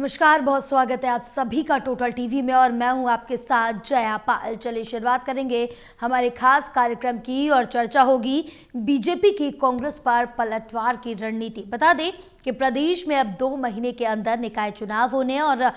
नमस्कार, बहुत स्वागत है आप सभी का टोटल टीवी में और मैं हूं आपके साथ जया पाल। चलिए शुरुआत करेंगे हमारे खास कार्यक्रम की और चर्चा होगी बीजेपी की कांग्रेस पर पलटवार की रणनीति। बता दें कि प्रदेश में अब 2 महीने के अंदर निकाय चुनाव होने हैं और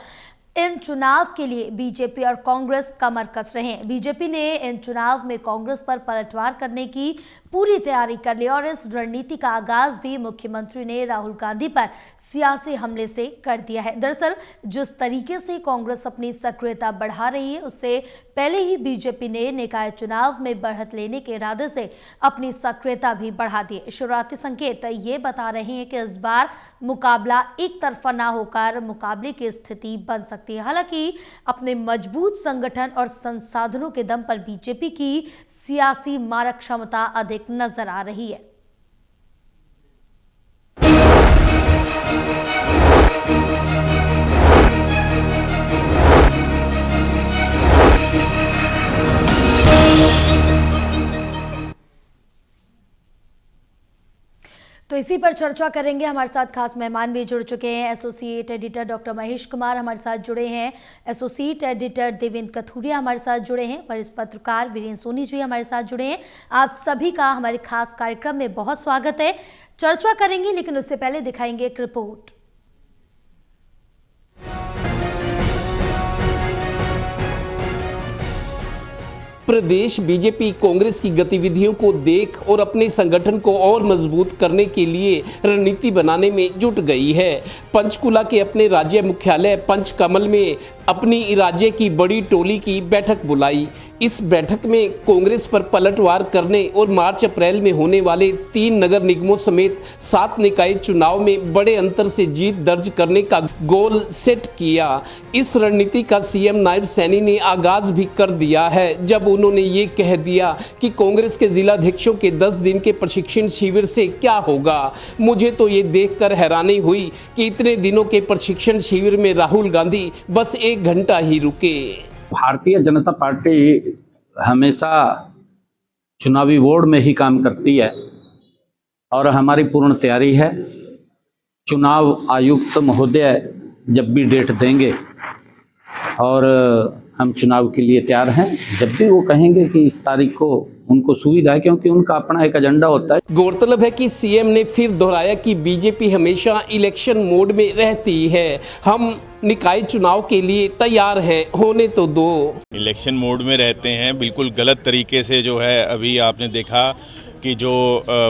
इन चुनाव के लिए बीजेपी और कांग्रेस कमर कस रहे हैं। बीजेपी ने इन चुनाव में कांग्रेस पर पलटवार करने की पूरी तैयारी कर ली और इस रणनीति का आगाज भी मुख्यमंत्री ने राहुल गांधी पर सियासी हमले से कर दिया है। दरअसल जिस तरीके से कांग्रेस अपनी सक्रियता बढ़ा रही है, उससे पहले ही बीजेपी ने निकाय चुनाव में बढ़त लेने के इरादे से अपनी सक्रियता भी बढ़ा दी। शुरुआती संकेत ये बता रहे हैं कि इस बार मुकाबला एक तरफा ना होकर मुकाबले की स्थिति बन सकती है। हालांकि अपने मजबूत संगठन और संसाधनों के दम पर बीजेपी की सियासी मारक क्षमता अधिक नजर आ रही है। तो इसी पर चर्चा करेंगे। हमारे साथ खास मेहमान भी जुड़ चुके हैं। Associate editor doctor Mahesh Kumar हमारे साथ जुड़े हैं, एसोसिएट एडिटर देवेंद्र कथुरिया हमारे साथ जुड़े हैं, वरिष्ठ पत्रकार वीरेंद्र सोनी जी हमारे साथ जुड़े हैं। आप सभी का हमारे खास कार्यक्रम में बहुत स्वागत है। चर्चा करेंगे, लेकिन उससे पहले दिखाएंगे एक रिपोर्ट। प्रदेश बीजेपी कांग्रेस की गतिविधियों को देख और अपने संगठन को और मजबूत करने के लिए रणनीति बनाने में जुट गई है। पंचकुला के अपने राज्य मुख्यालय पंचकमल में अपनी राज्य की बड़ी टोली की बैठक बुलाई। इस बैठक में कांग्रेस पर पलटवार करने और मार्च अप्रैल में होने वाले 3 नगर निगमों समेत 7 निकाय चुनाव में बड़े अंतर से जीत दर्ज करने का गोल सेट किया। इस रणनीति का सीएम नायब सैनी ने आगाज भी कर दिया है, जब उन्होंने ये कह दिया कि कांग्रेस के जिलाध्यक्षों के 10 दिन के प्रशिक्षण शिविर से क्या होगा। मुझे तो ये देखकर हैरानी हुई कि इतने दिनों के प्रशिक्षण शिविर में राहुल गांधी बस 1 घंटा ही रुके। भारतीय जनता पार्टी हमेशा चुनावी बोर्ड में ही काम करती है और हमारी पूर्ण तैयारी है। चुनाव आयुक्त महोदय जब भी डेट देंगे और हम चुनाव के लिए तैयार हैं, जब भी वो कहेंगे कि इस तारीख को उनको सुविधा है, क्योंकि उनका अपना एक एजेंडा होता है। गौरतलब है कि सीएम ने फिर दोहराया कि बीजेपी हमेशा इलेक्शन मोड में रहती है। हम निकाय चुनाव के लिए तैयार हैं, होने तो दो। इलेक्शन मोड में रहते हैं, बिल्कुल गलत तरीके से जो है अभी आपने देखा कि जो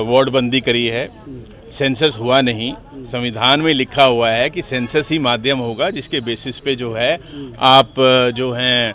वार्ड बंदी करी है, सेंसस हुआ नहीं। संविधान में लिखा हुआ है कि सेंसस ही माध्यम होगा जिसके बेसिस पे जो है आप जो हैं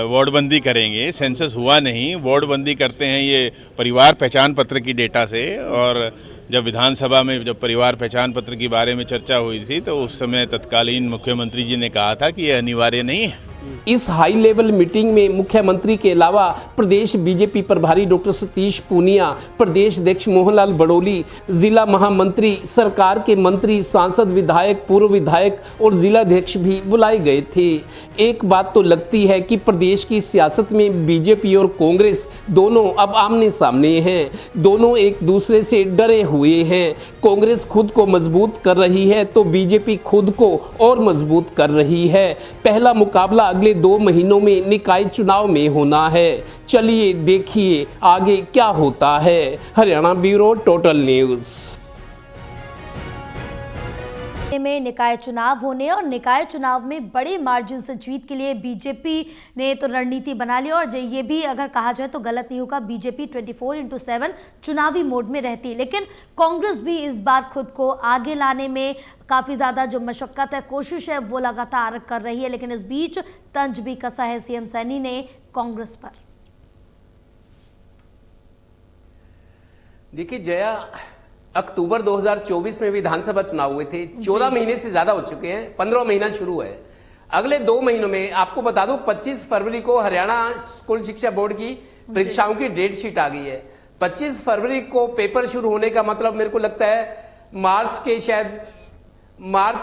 वार्डबंदी करेंगे। सेंसस हुआ नहीं, वार्डबंदी करते हैं ये परिवार पहचान पत्र की डेटा से। और जब विधानसभा में जब परिवार पहचान पत्र के बारे में चर्चा हुई थी तो उस समय तत्कालीन मुख्यमंत्री जी ने कहा था कि ये अनिवार्य नहीं है। इस हाई लेवल मीटिंग में मुख्यमंत्री के अलावा प्रदेश बीजेपी प्रभारी डॉक्टर सतीश पूनिया, प्रदेश अध्यक्ष मोहनलाल बड़ोली, जिला महामंत्री, सरकार के मंत्री, सांसद, विधायक, पूर्व विधायक और जिलाध्यक्ष भी बुलाए गए थे। एक बात तो लगती है कि प्रदेश की सियासत में बीजेपी और कांग्रेस दोनों अब आमने सामने हैं। दोनों एक दूसरे से डरे हुए हैं। कांग्रेस खुद को मजबूत कर रही है तो बीजेपी खुद को और मजबूत कर रही है। पहला मुकाबला अगले 2 महीनों में निकाय चुनाव में होना है। चलिए देखिए आगे क्या होता है। हरियाणा ब्यूरो टोटल न्यूज में निकाय चुनाव होने और निकाय चुनाव में बड़े मार्जिन से जीत के लिए बीजेपी ने तो रणनीति बना ली। और ये भी अगर कहा जाए तो गलत नहीं होगा, बीजेपी 24/7 चुनावी मोड में रहती। लेकिन कांग्रेस भी इस बार खुद को आगे लाने में काफ़ी ज़्यादा जो मशक्कत है, कोशिश है, वो लगातार कर रही है। लेकिन इस बीच तंज भी कसा है सीएम सैनी ने कांग्रेस पर। देखिए जया, अक्टूबर 2024 में विधानसभा चुनाव हुए थे। 14 महीने से ज्यादा हो चुके हैं, 15वां महीना शुरू है। अगले 2 महीनों में आपको बता दूं 25 फरवरी को हरियाणा स्कूल शिक्षा बोर्ड की परीक्षाओं की डेट शीट आ गई है। 25 फरवरी को पेपर शुरू होने का मतलब मेरे को लगता है मार्च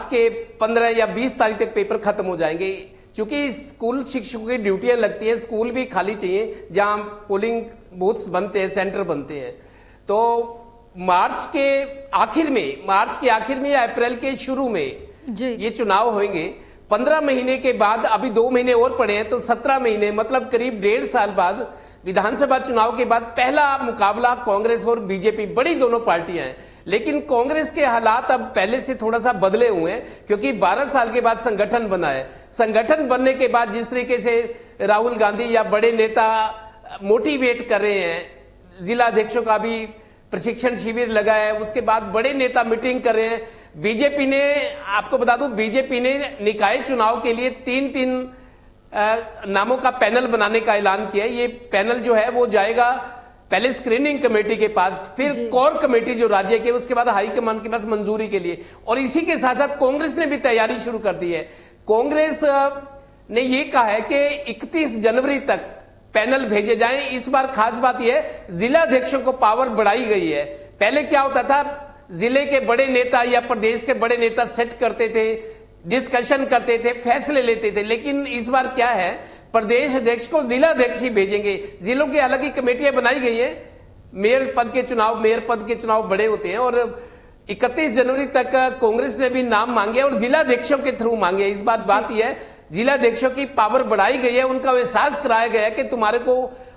के 15 या 20 तारीख तक पेपर खत्म हो जाएंगे, क्योंकि स्कूल शिक्षकों की ड्यूटियां लगती है। स्कूल भी खाली चाहिए जहां पोलिंग बूथ्स बनते हैं, सेंटर बनते हैं। तो मार्च के आखिर में या अप्रैल के शुरू में जी। ये चुनाव होंगे 15 महीने के बाद, अभी 2 महीने और पड़े हैं तो 17 महीने, मतलब करीब 1.5 साल बाद विधानसभा चुनाव के बाद पहला मुकाबला कांग्रेस और बीजेपी, बड़ी दोनों पार्टियां हैं। लेकिन कांग्रेस के हालात अब पहले से थोड़ा सा बदले हुए हैं, क्योंकि 12 साल के बाद संगठन बना है। संगठन बनने के बाद जिस तरीके से राहुल गांधी या बड़े नेता मोटिवेट कर रहे हैं, जिला अध्यक्षों का भी प्रशिक्षण शिविर लगा है, उसके बाद बड़े नेता मीटिंग कर रहे हैं। बीजेपी ने, आपको बता दूं, बीजेपी ने निकाय चुनाव के लिए 3 नामों का पैनल बनाने का ऐलान किया है। ये पैनल जो है वो जाएगा पहले स्क्रीनिंग कमेटी के पास, फिर कोर कमेटी जो राज्य के, उसके बाद हाईकमान के पास मंजूरी के लिए। और इसी के साथ साथ कांग्रेस ने भी तैयारी शुरू कर दी है। कांग्रेस ने ये कहा है कि 31 जनवरी तक पैनल भेजे जाएं। इस बार खास बात यह है, जिला अध्यक्षों को पावर बढ़ाई गई है। पहले क्या होता था, जिले के बड़े नेता या प्रदेश के बड़े नेता सेट करते थे, डिस्कशन करते थे, फैसले लेते थे। लेकिन इस बार क्या है, प्रदेश अध्यक्ष को जिला अध्यक्ष ही भेजेंगे। जिलों की अलग ही कमेटियां बनाई गई हैं। मेयर पद के चुनाव बड़े होते हैं और 31 जनवरी तक कांग्रेस ने भी नाम मांगे और जिला अध्यक्षों के थ्रू मांगे। इस बात यह है, जिला अध्यक्षों की पावर बढ़ाई गई है, उनका एहसास कराया गया है कि तुम्हारे को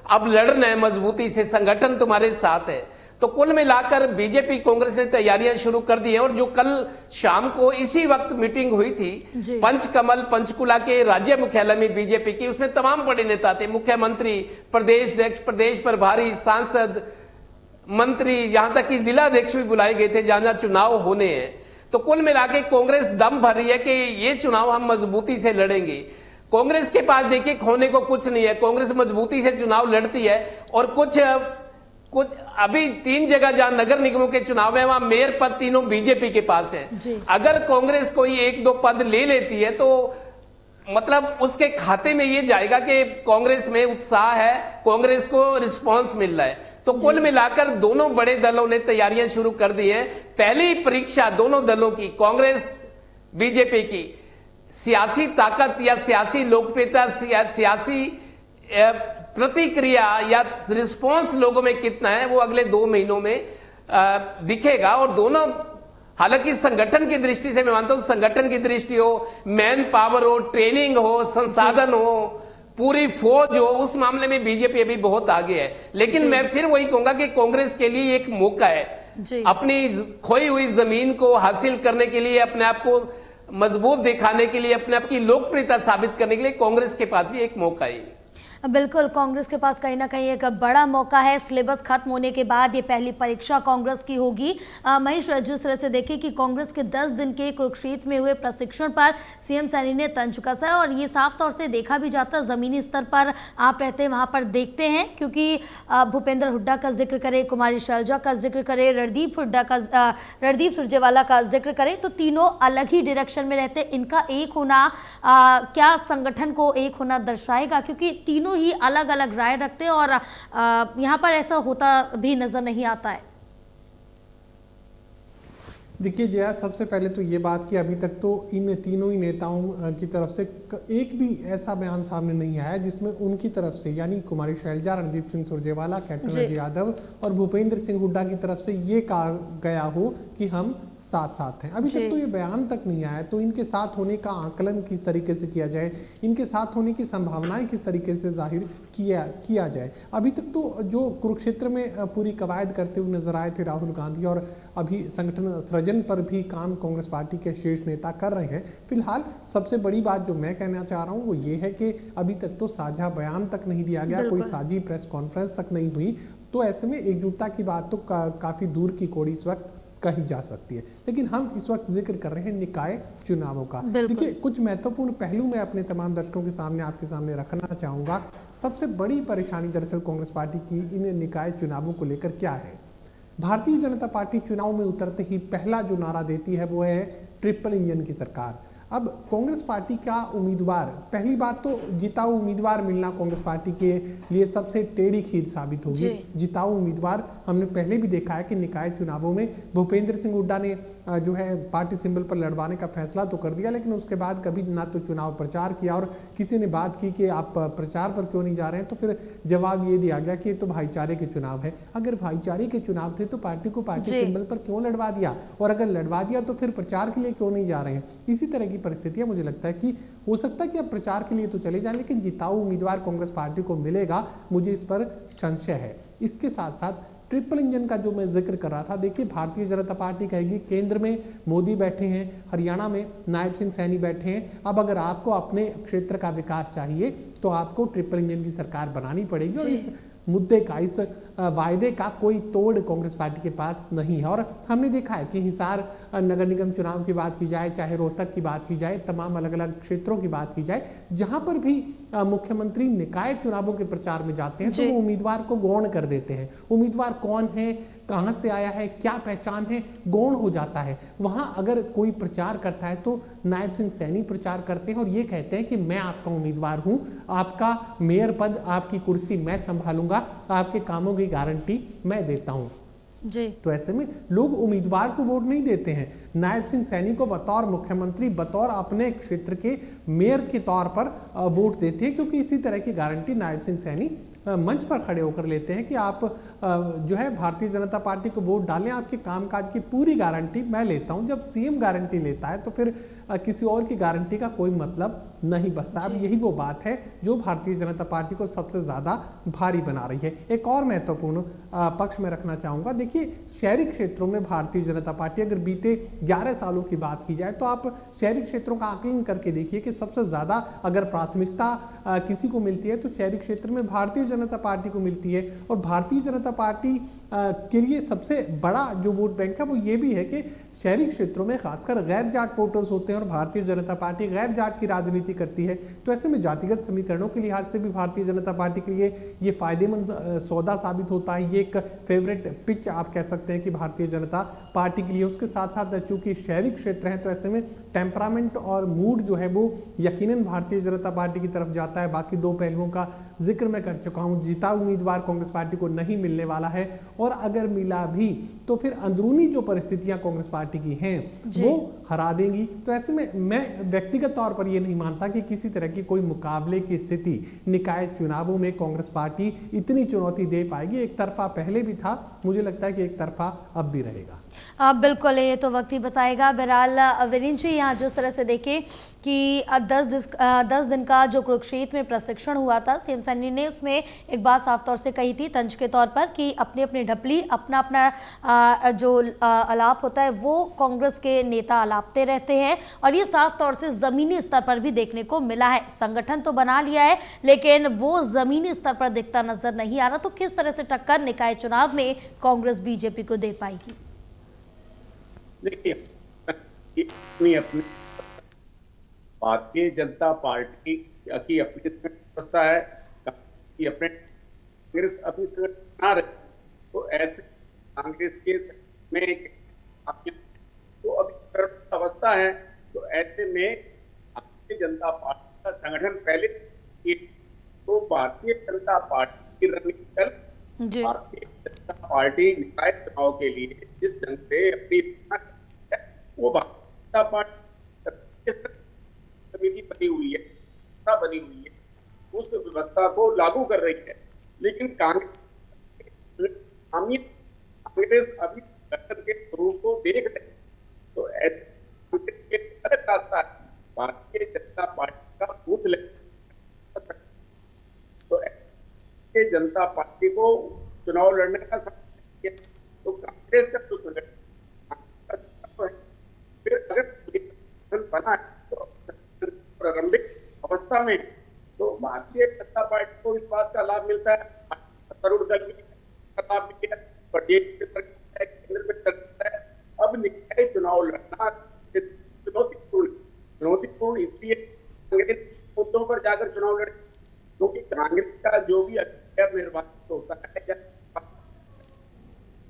अब लड़ना है मजबूती से, संगठन तुम्हारे साथ है। तो कुल मिलाकर बीजेपी कांग्रेस ने तैयारियां शुरू कर दी हैं। और जो कल शाम को इसी वक्त मीटिंग हुई थी पंचकमल पंचकुला के राज्य मुख्यालय में बीजेपी की, उसमें तमाम बड़े नेता थे, मुख्यमंत्री, प्रदेश अध्यक्ष, प्रदेश प्रभारी, सांसद, मंत्री, यहां तक कि जिला अध्यक्ष भी बुलाए गए थे जहां जहां चुनाव होने हैं। तो कुल मिला के कांग्रेस दम भर रही है कि ये चुनाव हम मजबूती से लड़ेंगे। कांग्रेस के पास देखिए खोने को कुछ नहीं है, कांग्रेस मजबूती से चुनाव लड़ती है। और कुछ अभी 3 जगह जहां नगर निगमों के चुनाव है, वहां मेयर पद तीनों बीजेपी के पास है। अगर कांग्रेस कोई 1-2 पद ले लेती है तो मतलब उसके खाते में ये जाएगा कि कांग्रेस में उत्साह है, कांग्रेस को रिस्पांस मिल रहा है। तो कुल मिलाकर दोनों बड़े दलों ने तैयारियां शुरू कर दी हैं। पहली परीक्षा दोनों दलों की, कांग्रेस बीजेपी की, सियासी ताकत या सियासी लोकप्रियता, सियासी प्रतिक्रिया या रिस्पांस लोगों में कितना है, वो अगले 2 महीनों में दिखेगा। और दोनों, हालांकि संगठन की दृष्टि से मैं मानता हूं, संगठन की दृष्टि हो, मैन पावर हो, ट्रेनिंग हो, संसाधन हो, पूरी फौज हो, उस मामले में बीजेपी अभी बहुत आगे है। लेकिन मैं फिर वही कहूंगा कि कांग्रेस के लिए एक मौका है अपनी खोई हुई जमीन को हासिल करने के लिए, अपने आप को मजबूत दिखाने के लिए, अपने आप की लोकप्रियता साबित करने के लिए कांग्रेस के पास भी एक मौका है। बिल्कुल, कांग्रेस के पास कहीं ना कहीं एक बड़ा मौका है। सिलेबस खत्म होने के बाद ये पहली परीक्षा कांग्रेस की होगी। महेश, जिस तरह से देखें कि कांग्रेस के 10 दिन के कुरुक्षेत्र में हुए प्रशिक्षण पर सीएम सैनी ने तंज कसा है और ये साफ तौर से देखा भी जाता है, ज़मीनी स्तर पर आप रहते हैं वहाँ पर देखते हैं, क्योंकि भूपेंद्र हुड्डा का जिक्र करें, कुमारी शैलजा का जिक्र करें, रणदीप सुरजेवाला का जिक्र करें, तो तीनों अलग ही डायरेक्शन में रहते हैं। इनका एक होना क्या संगठन को एक होना दर्शाएगा, क्योंकि तीनों ही अलग अलग राय रखते हैं और यहाँ पर ऐसा होता भी नजर नहीं आता है। देखिए जया, सबसे पहले तो ये बात कि अभी तक तो इन तीनों ही नेताओं की तरफ से एक भी ऐसा बयान सामने नहीं आया जिसमें उनकी तरफ से, यानी कुमारी शैलजा, रणदीप सिंह सुरजेवाला, कैप्टन अजय यादव और भूपेंद्र सिंह हुड्डा की तरफ से ये कहा गया हो कि हम साथ साथ हैं। अभी तक तो ये बयान तक नहीं आया। तो इनके साथ होने का आकलन किस तरीके से किया जाए, इनके साथ होने की संभावनाएं किस तरीके से जाहिर किया जाए। अभी तक तो जो कुरुक्षेत्र में पूरी कवायद करते हुए नजर आए थे राहुल गांधी, और अभी संगठन सृजन पर भी काम कांग्रेस पार्टी के शीर्ष नेता कर रहे हैं। फिलहाल सबसे बड़ी बात जो मैं कहना चाह रहा हूँ वो ये है कि अभी तक तो साझा बयान तक नहीं दिया गया, कोई साझी प्रेस कॉन्फ्रेंस तक नहीं हुई। तो ऐसे में एकजुटता की बात तो काफी दूर की कोड़ी इस वक्त कही जा सकती है। लेकिन हम इस वक्त जिक्र कर रहे हैं निकाय चुनावों का। देखिए कुछ महत्वपूर्ण पहलू मैं अपने तमाम दर्शकों के सामने, आपके सामने रखना चाहूंगा। सबसे बड़ी परेशानी दरअसल कांग्रेस पार्टी की इन निकाय चुनावों को लेकर क्या है। भारतीय जनता पार्टी चुनाव में उतरते ही पहला जो नारा देती है वो है ट्रिपल इंजन की सरकार। अब कांग्रेस पार्टी का उम्मीदवार, पहली बात तो जिताऊ उम्मीदवार मिलना कांग्रेस पार्टी के लिए सबसे टेढ़ी खीर साबित होगी। जिताऊ उम्मीदवार हमने पहले भी देखा है कि निकाय चुनावों में भूपेंद्र सिंह हुड्डा ने जो है पार्टी सिंबल पर लड़वाने का फैसला तो कर दिया, लेकिन उसके बाद कभी ना तो चुनाव प्रचार किया, और किसी ने बात की कि आप प्रचार पर क्यों नहीं जा रहे हैं, तो फिर जवाब ये दिया गया कि ये तो भाईचारे के चुनाव है। अगर भाईचारे के चुनाव थे तो पार्टी को पार्टी सिंबल पर क्यों लड़वा दिया, और अगर लड़वा दिया तो फिर प्रचार के लिए क्यों नहीं जा रहे हैं। इसी तरह की परिस्थितियां मुझे लगता है कि हो सकता है कि अब प्रचार के लिए तो चले जाएं, लेकिन जिताऊ उम्मीदवार कांग्रेस पार्टी को मिलेगा, मुझे इस पर संशय है। इसके साथ साथ ट्रिपल इंजन का जो मैं जिक्र कर रहा था, देखिए भारतीय जनता पार्टी कहेगी केंद्र में मोदी बैठे हैं, हरियाणा में नायब सिंह सैनी बैठे हैं, अब अगर आपको अपने क्षेत्र का विकास चाहिए तो आपको ट्रिपल इंजन की सरकार बनानी पड़ेगी, और इस मुद्दे का, इस वायदे का कोई तोड़ कांग्रेस पार्टी के पास नहीं है। और हमने देखा है कि हिसार नगर निगम चुनाव की बात की जाए, चाहे रोहतक की बात की जाए, तमाम अलग अलग क्षेत्रों की बात की जाए, जहां पर भी मुख्यमंत्री निकाय चुनावों के प्रचार में जाते हैं तो वो उम्मीदवार को गौण कर देते हैं। उम्मीदवार कौन है, कहां से आया है, क्या पहचान है, गौण हो जाता है। वहां अगर कोई प्रचार करता है तो नायब सिंह सैनी प्रचार करते हैं और ये कहते हैं कि मैं आपका उम्मीदवार हूं, आपका मेयर पद, आपकी कुर्सी मैं संभालूंगा, आपके कामों की गारंटी मैं देता हूं जी। तो ऐसे में लोग उम्मीदवार को वोट नहीं देते हैं, नायब सिंह सैनी को बतौर मुख्यमंत्री, बतौर अपने क्षेत्र के मेयर के तौर पर वोट देते हैं, क्योंकि इसी तरह की गारंटी नायब सिंह सैनी मंच पर खड़े होकर लेते हैं कि आप जो है भारतीय जनता पार्टी को वोट डालें, आपके कामकाज की पूरी गारंटी मैं लेता हूं। जब सीएम गारंटी लेता है तो फिर किसी और की गारंटी का कोई मतलब नहीं बचता। अब यही वो बात है जो भारतीय जनता पार्टी को सबसे ज्यादा भारी बना रही है। एक और महत्वपूर्ण पक्ष में रखना चाहूंगा, देखिए शहरी क्षेत्रों में भारतीय जनता पार्टी, अगर बीते 11 सालों की बात की जाए तो आप शहरी क्षेत्रों का आकलन करके देखिए कि सबसे ज्यादा अगर प्राथमिकता किसी को मिलती है तो शहरी क्षेत्र में भारतीय जनता पार्टी को मिलती है। और भारतीय जनता पार्टी के लिए सबसे बड़ा जो वोट बैंक है वो ये भी है कि शहरी क्षेत्रों में खासकर गैर जाट वोटर्स होते हैं और भारतीय जनता पार्टी गैर जाट की राजनीति करती है। तो ऐसे में जातिगत समीकरणों के लिहाज से भी भारतीय जनता पार्टी के लिए ये फायदेमंद सौदा साबित होता है। ये एक फेवरेट पिच आप कह सकते हैं कि भारतीय जनता पार्टी के लिए। उसके साथ साथ चूंकि शहरी क्षेत्र है तो ऐसे में टेम्परामेंट और मूड जो है वो यकीनन भारतीय जनता पार्टी की तरफ जाता है। बाकी दो पहलुओं का जिक्र मैं कर चुका हूं। जीता उम्मीदवार कांग्रेस पार्टी को नहीं मिलने वाला है, और अगर मिला भी तो फिर अंदरूनी जो परिस्थितियां कांग्रेस पार्टी की हैं वो हरा देंगी। तो ऐसे में मैं व्यक्तिगत तौर पर ये नहीं मानता कि किसी तरह की कोई मुकाबले की स्थिति निकाय चुनावों में कांग्रेस पार्टी इतनी चुनौती दे पाएगी। एक तरफा पहले भी था, मुझे लगता है कि एक तरफा अब भी रहेगा। बिल्कुल, ये तो वक्त ही बताएगा। बहरहाल विनीत जी, यहाँ जिस तरह से देखें कि 10 दिन का जो कुरुक्षेत्र में प्रशिक्षण हुआ था, सीएम सैनी ने उसमें एक बात साफ तौर से कही थी तंज के तौर पर कि अपनी अपनी ढपली, अपना अपना जो आलाप होता है वो कांग्रेस के नेता आलापते रहते हैं, और ये साफ तौर से ज़मीनी स्तर पर भी देखने को मिला है। संगठन तो बना लिया है लेकिन वो ज़मीनी स्तर पर दिखता नजर नहीं आ रहा। तो किस तरह से टक्कर निकाय चुनाव में कांग्रेस बीजेपी को दे पाएगी? देखिए, अपनी भारतीय जनता पार्टी की अपनी व्यवस्था है कि अपने कांग्रेस अपनी संगठन बना रहे, तो ऐसे कांग्रेस के में तो अभी अवस्था है, तो ऐसे में भारतीय जनता पार्टी का संगठन पहले तो भारतीय जनता पार्टी की रणनीति, भारतीय जनता पार्टी निकाय चुनाव के लिए जिस ढंग से अपनी वो भारतीय जनता पार्टी समिति बनी हुई है, उस व्यवस्था को लागू कर रही है। लेकिन कांग्रेस अभी के स्वरूप को देख रहे, तो ऐसे रास्ता है भारतीय जनता पार्टी का बूथ ले, तो भारतीय जनता पार्टी को चुनाव लड़ने का समय, तो कांग्रेस का जो संगठन फिर अगर बना तो प्रारंभिक अवस्था में तो भारतीय जनता पार्टी को इस बात का लाभ मिलता है, करोड़ दल का लाभ मिलता है, प्रदेश केंद्र में चलता है। अब निकाय चुनाव लड़ना चुनौतीपूर्ण इसलिए कांग्रेस मुद्दों पर जाकर चुनाव लड़े, क्योंकि कांग्रेस का जो भी अध्यक्ष निर्वाचित होता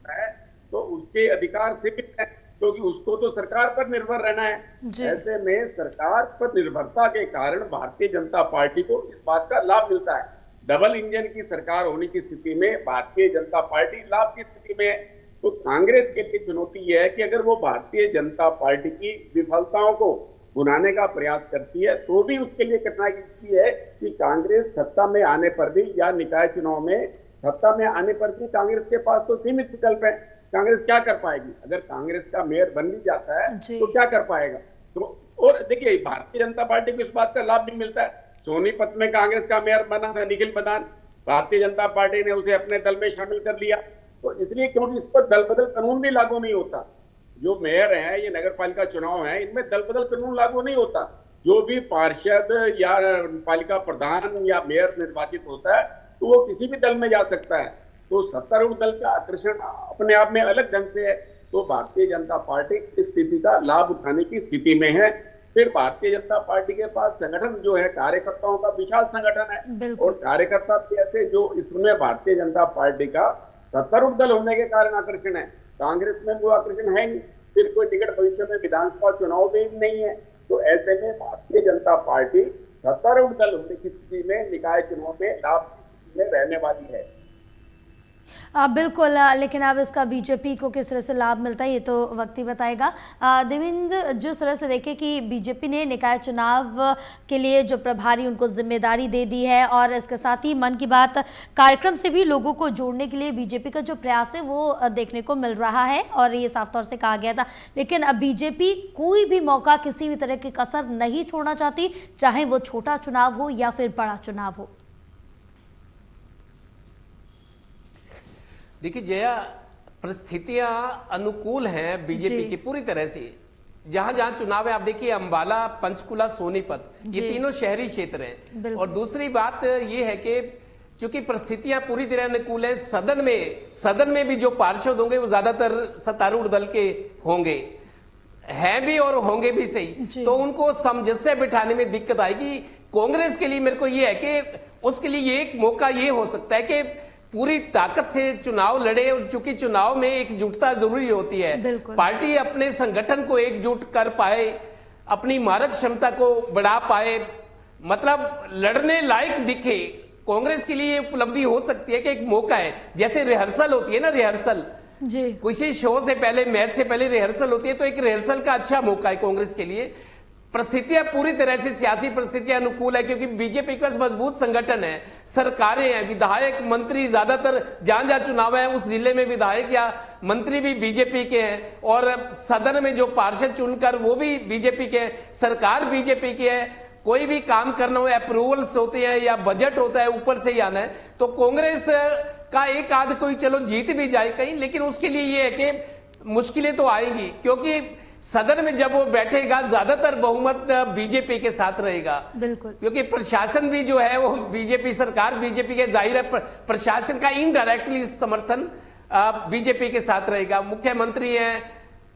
है तो उसके अधिकार से क्योंकि उसको तो सरकार पर निर्भर रहना है। जी। ऐसे में सरकार पर निर्भरता के कारण भारतीय जनता पार्टी को इस बात का लाभ मिलता है। डबल इंजन की सरकार होने की स्थिति में भारतीय जनता पार्टी लाभ की स्थिति में है। तो कांग्रेस के लिए चुनौती यह है कि अगर वो भारतीय जनता पार्टी की विफलताओं को भुनाने का प्रयास करती है तो भी उसके लिए कठिनाई इसलिए है कि कांग्रेस सत्ता में आने पर भी या निकाय चुनाव में सत्ता में आने पर भी कांग्रेस के पास तो सीमित विकल्प है। कांग्रेस क्या कर पाएगी? अगर कांग्रेस का मेयर बन भी जाता है जी। तो क्या कर पाएगा? तो और देखिए, भारतीय जनता पार्टी को इस बात का लाभ भी मिलता है। सोनीपत में कांग्रेस का मेयर बना था निखिल मदान, भारतीय जनता पार्टी ने उसे अपने दल में शामिल कर लिया। तो इसलिए क्योंकि इस पर दल बदल कानून भी लागू नहीं होता। जो मेयर है, ये नगर पालिका चुनाव है, इनमें दल बदल कानून लागू नहीं होता। जो भी पार्षद या पालिका प्रधान या मेयर निर्वाचित होता है तो वो किसी भी दल में जा सकता है। तो सत्तारूढ़ दल का आकर्षण अपने आप में अलग ढंग से है। तो भारतीय जनता पार्टी इस स्थिति का लाभ उठाने की स्थिति में है। फिर भारतीय जनता पार्टी के पास संगठन जो है, कार्यकर्ताओं का विशाल संगठन है और कार्यकर्ता भी ऐसे जो इसमें भारतीय जनता पार्टी का सत्तारूढ़ दल होने के कारण आकर्षण है। कांग्रेस में वो आकर्षण है नहीं। फिर कोई टिकट भविष्य में विधानसभा चुनाव भी नहीं है। तो ऐसे में भारतीय जनता पार्टी सत्तारूढ़ दल होने की स्थिति में निकाय चुनाव में लाभ में रहने वाली है। बिल्कुल, लेकिन अब इसका बीजेपी को किस तरह से लाभ मिलता है ये तो वक्त ही बताएगा। देवेंद्र, जिस तरह से देखें कि बीजेपी ने निकाय चुनाव के लिए जो प्रभारी उनको जिम्मेदारी दे दी है और इसके साथ ही मन की बात कार्यक्रम से भी लोगों को जोड़ने के लिए बीजेपी का जो प्रयास है वो देखने को मिल रहा है और ये साफ तौर से कहा गया था। लेकिन अब बीजेपी कोई भी मौका, किसी भी तरह की कसर नहीं छोड़ना चाहती, चाहे वो छोटा चुनाव हो या फिर बड़ा चुनाव हो। देखिए जया, परिस्थितियां अनुकूल हैं बीजेपी की पूरी तरह से। जहां जहां चुनाव है, आप देखिए अंबाला, पंचकुला, सोनीपत, ये तीनों शहरी क्षेत्र हैं। और दूसरी बात ये है कि चूंकि परिस्थितियां पूरी तरह अनुकूल है, सदन में भी जो पार्षद होंगे वो ज्यादातर सत्तारूढ़ दल के होंगे, हैं भी और होंगे भी सही। तो उनको सामंजस्य बिठाने में दिक्कत आएगी। कांग्रेस के लिए मेरे को ये है कि उसके लिए एक मौका ये हो सकता है कि पूरी ताकत से चुनाव लड़े। और चूंकि चुनाव में एकजुटता जरूरी होती है, पार्टी अपने संगठन को एकजुट कर पाए, अपनी मारक क्षमता को बढ़ा पाए, मतलब लड़ने लायक दिखे। कांग्रेस के लिए उपलब्धि हो सकती है कि एक मौका है, जैसे रिहर्सल होती है ना, रिहर्सल जी, किसी शो से पहले, मैच से पहले रिहर्सल होती है, तो एक रिहर्सल का अच्छा मौका है कांग्रेस के लिए। परिस्थितियां पूरी तरह से, सियासी परिस्थितियां अनुकूल है क्योंकि बीजेपी के पास मजबूत संगठन है, सरकारें हैं, विधायक मंत्री, ज्यादातर जहां जहां चुनाव है उस जिले में विधायक या मंत्री भी बीजेपी के हैं और सदन में जो पार्षद चुनकर वो भी बीजेपी के हैं, सरकार बीजेपी की है। कोई भी काम करना हो, अप्रूवल्स होते हैं या बजट होता है, ऊपर से ही आना है। तो कांग्रेस का एक आध कोई चलो जीत भी जाए कहीं, लेकिन उसके लिए ये है कि मुश्किलें तो आएंगी क्योंकि सदन में जब वो बैठेगा ज्यादातर बहुमत बीजेपी के साथ रहेगा। बिल्कुल, क्योंकि प्रशासन भी जो है वो बीजेपी, सरकार बीजेपी के, जाहिर है प्रशासन का इनडायरेक्टली समर्थन बीजेपी के साथ रहेगा। मुख्यमंत्री हैं,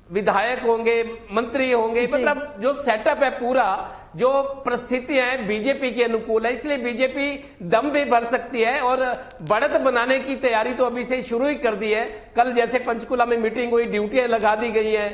विधायक होंगे, मंत्री होंगे, मतलब जो सेटअप है पूरा, जो परिस्थितियां हैं बीजेपी के अनुकूल है। इसलिए बीजेपी दम भी भर सकती है और बढ़त बनाने की तैयारी तो अभी से शुरू ही कर दी है। कल जैसे पंचकुला में मीटिंग हुई, ड्यूटियां लगा दी गई हैं,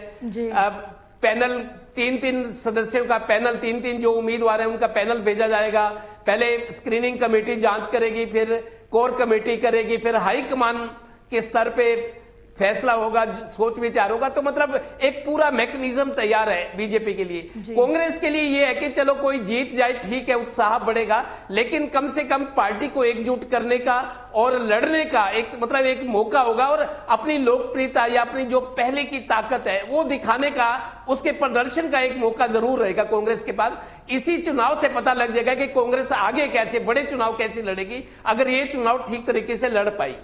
पैनल 3-3 सदस्यों का पैनल, 3-3 जो उम्मीदवार हैं उनका पैनल भेजा जाएगा। पहले स्क्रीनिंग कमेटी जांच करेगी, फिर कोर कमेटी करेगी, फिर हाईकमान के स्तर पे फैसला होगा, सोच विचार होगा। तो मतलब एक पूरा मैकेनिज्म तैयार है बीजेपी के लिए। कांग्रेस के लिए ये है कि चलो कोई जीत जाए ठीक है, उत्साह बढ़ेगा, लेकिन कम से कम पार्टी को एकजुट करने का और लड़ने का एक मतलब एक मौका होगा और अपनी लोकप्रियता या अपनी जो पहले की ताकत है वो दिखाने का, उसके प्रदर्शन का एक मौका जरूर रहेगा कांग्रेस के पास। इसी चुनाव से पता लग जाएगा कि कांग्रेस आगे कैसे, बड़े चुनाव कैसे लड़ेगी अगर ये चुनाव ठीक तरीके से लड़ पाई।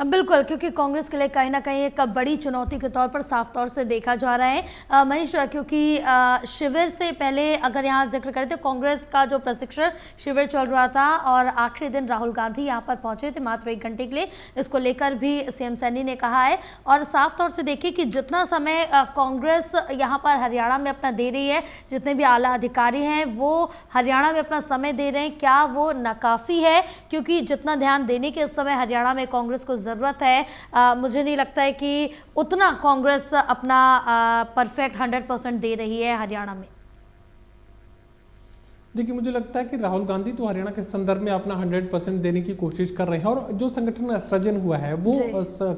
बिल्कुल, क्योंकि कांग्रेस के लिए कहीं ना कहीं एक बड़ी चुनौती के तौर पर साफ तौर से देखा जा रहा है। महेश, क्योंकि शिविर से पहले अगर यहाँ जिक्र करें तो कांग्रेस का जो प्रशिक्षण शिविर चल रहा था और आखिरी दिन राहुल गांधी यहाँ पर पहुंचे थे मात्र 1 घंटे के लिए। इसको लेकर भी सीएम सैनी ने कहा है और साफ तौर से देखिए कि जितना समय कांग्रेस यहाँ पर पर हरियाणा में अपना दे रही है, जितने भी आला अधिकारी हैं वो हरियाणा में अपना समय दे रहे हैं, क्या वो नाकाफ़ी है? क्योंकि जितना ध्यान देने के इस समय हरियाणा में कांग्रेस को ज़रूरत है, मुझे नहीं लगता है कि उतना कांग्रेस अपना परफेक्ट 100% दे रही है हरियाणा में। देखिए, मुझे लगता है कि राहुल गांधी तो हरियाणा के संदर्भ में अपना 100% देने की कोशिश कर रहे हैं, और जो संगठन सृजन हुआ है वो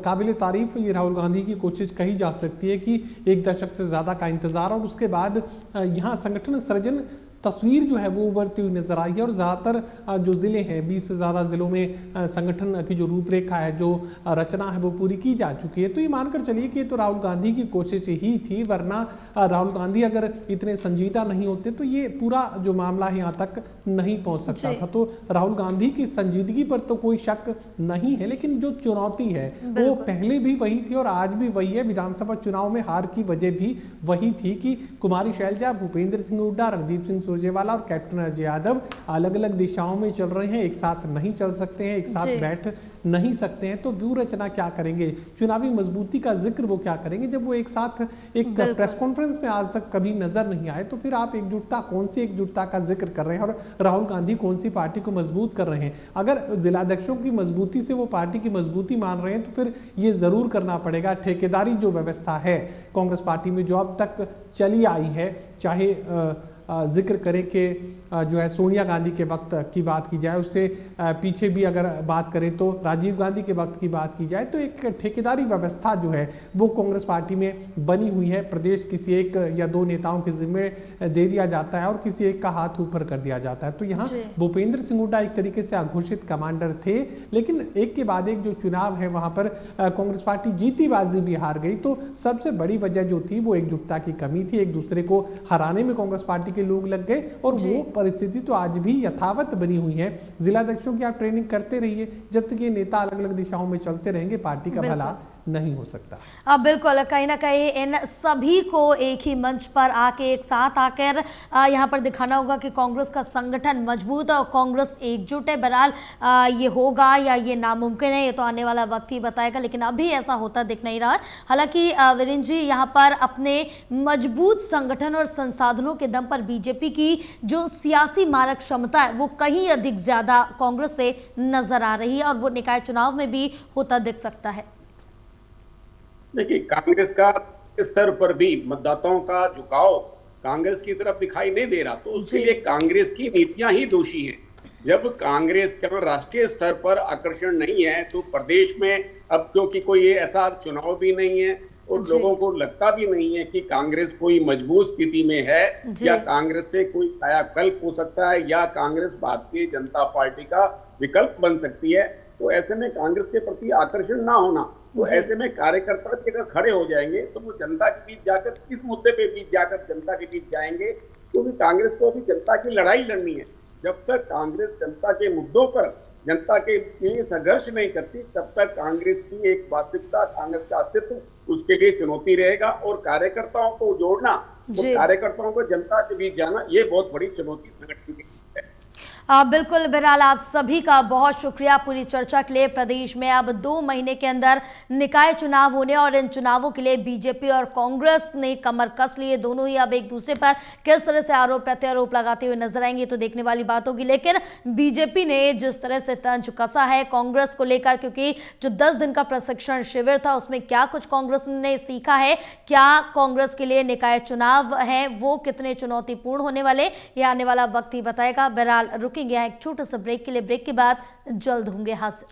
काबिल तारीफ ये राहुल गांधी की कोशिश कही जा सकती है कि 1 दशक से ज़्यादा का इंतजार, और उसके बाद यहाँ संगठन सृजन तस्वीर जो है वो उभरती हुई नजर आई है। और ज़्यादातर जो ज़िले हैं, 20 से ज़्यादा ज़िलों में संगठन की जो रूपरेखा है, जो रचना है वो पूरी की जा चुकी है। तो ये मानकर चलिए कि ये तो राहुल गांधी की कोशिश ही थी, वरना राहुल गांधी अगर इतने संजीदा नहीं होते तो ये पूरा जो मामला है यहाँ तक नहीं पहुँच सकता था। तो राहुल गांधी की संजीदगी पर तो कोई शक नहीं है, लेकिन जो चुनौती है वो पहले भी वही थी और आज भी वही है। विधानसभा चुनाव में हार की वजह भी वही थी कि कुमारी शैलजा, भूपेंद्र सिंह हुड्डा, रणदीप सिंह सुरजेवाला और कैप्टन अजय यादव अलग अलग दिशाओं में चल रहे हैं, एक साथ नहीं चल सकते हैं, एक साथ बैठ नहीं सकते हैं। तो व्यूह रचना क्या करेंगे, चुनावी मजबूती का जिक्र वो क्या करेंगे जब वो एक साथ एक प्रेस कॉन्फ्रेंस में आज तक कभी नजर नहीं आए? तो फिर आप एकजुटता, कौन सी एकजुटता का जिक्र कर रहे हैं, और राहुल गांधी कौन सी पार्टी को मजबूत कर रहे हैं? अगर जिलाध्यक्षों की मजबूती से वो पार्टी की मजबूती मान रहे हैं तो फिर ये जरूर करना पड़ेगा। ठेकेदारी जो व्यवस्था है कांग्रेस पार्टी में जो अब तक चली आई है, चाहे जिक्र करें कि जो है सोनिया गांधी के वक्त की बात की जाए, उससे पीछे भी अगर बात करें तो राजीव गांधी के वक्त की बात की जाए, तो एक ठेकेदारी व्यवस्था जो है वो कांग्रेस पार्टी में बनी हुई है। प्रदेश किसी 1 या 2 नेताओं के जिम्मे दे दिया जाता है और किसी एक का हाथ ऊपर कर दिया जाता है। तो यहाँ भूपेंद्र सिंह हुड्डा एक तरीके से अघोषित कमांडर थे, लेकिन एक के बाद एक जो चुनाव है वहां पर कांग्रेस पार्टी जीती बाजी भी हार गई। तो सबसे बड़ी वजह जो थी वो एकजुटता की कमी थी, एक दूसरे को हराने में कांग्रेस पार्टी के लोग लग गए, और वो परिस्थिति तो आज भी यथावत बनी हुई है। जिलाध्यक्षों की आप ट्रेनिंग करते रहिए, जब तक ये नेता अलग अलग दिशाओं में चलते रहेंगे पार्टी का भला नहीं हो सकता। अब बिल्कुल कहीं ना कहीं इन सभी को एक ही मंच पर आके एक साथ आकर यहाँ पर दिखाना होगा कि कांग्रेस का संगठन मजबूत है और कांग्रेस एकजुट है। बहरहाल ये होगा या ये नामुमकिन है, ये तो आने वाला वक्त ही बताएगा, लेकिन अभी ऐसा होता दिख नहीं रहा। हालांकि वीरेंद्र जी, यहाँ पर अपने मजबूत संगठन और संसाधनों के दम पर बीजेपी की जो सियासी मारक क्षमता है वो कहीं अधिक ज्यादा कांग्रेस से नजर आ रही है, और वो निकाय चुनाव में भी होता दिख सकता है। देखिए, कांग्रेस का स्तर पर भी मतदाताओं का झुकाव कांग्रेस की तरफ दिखाई नहीं दे रहा, तो उसके लिए कांग्रेस की नीतियां ही दोषी हैं। जब कांग्रेस केवल राष्ट्रीय स्तर पर आकर्षण नहीं है तो प्रदेश में अब, क्योंकि कोई ऐसा चुनाव भी नहीं है और लोगों को लगता भी नहीं है कि कांग्रेस कोई मजबूत स्थिति में है या कांग्रेस से कोई कायाकल्प हो सकता है या कांग्रेस भारतीय जनता पार्टी का विकल्प बन सकती है, तो ऐसे में कांग्रेस के प्रति आकर्षण ना होना, तो ऐसे में कार्यकर्ता भी अगर खड़े हो जाएंगे तो वो जनता के बीच जाकर, किस मुद्दे पे बीच जाकर जनता के बीच जाएंगे, क्योंकि कांग्रेस को भी जनता की लड़ाई लड़नी है। जब तक कांग्रेस जनता के मुद्दों पर, जनता के लिए संघर्ष नहीं करती, तब तक कांग्रेस की एक वास्तविकता, कांग्रेस का अस्तित्व उसके लिए चुनौती रहेगा। और कार्यकर्ताओं को जोड़ना और कार्यकर्ताओं को जनता के बीच जाना, ये बहुत बड़ी चुनौती संगठन की है। बिल्कुल, बहरहाल आप सभी का बहुत शुक्रिया पूरी चर्चा के लिए। प्रदेश में अब 2 महीने के अंदर निकाय चुनाव होने और इन चुनावों के लिए बीजेपी और कांग्रेस ने कमर कस लिए। दोनों ही अब एक दूसरे पर किस तरह से आरोप प्रत्यारोप लगाते हुए नजर आएंगे तो देखने वाली बात होगी। लेकिन बीजेपी ने जिस तरह से तंज कसा है कांग्रेस को लेकर, क्योंकि जो 10 दिन का प्रशिक्षण शिविर था उसमें क्या कुछ कांग्रेस ने सीखा है, क्या कांग्रेस के लिए निकाय चुनाव है वो कितने चुनौतीपूर्ण होने वाले, ये आने वाला वक्त ही बताएगा। बहरहाल रुकेंगे एक छोटे से ब्रेक के लिए, ब्रेक के बाद जल्द होंगे हाजिर।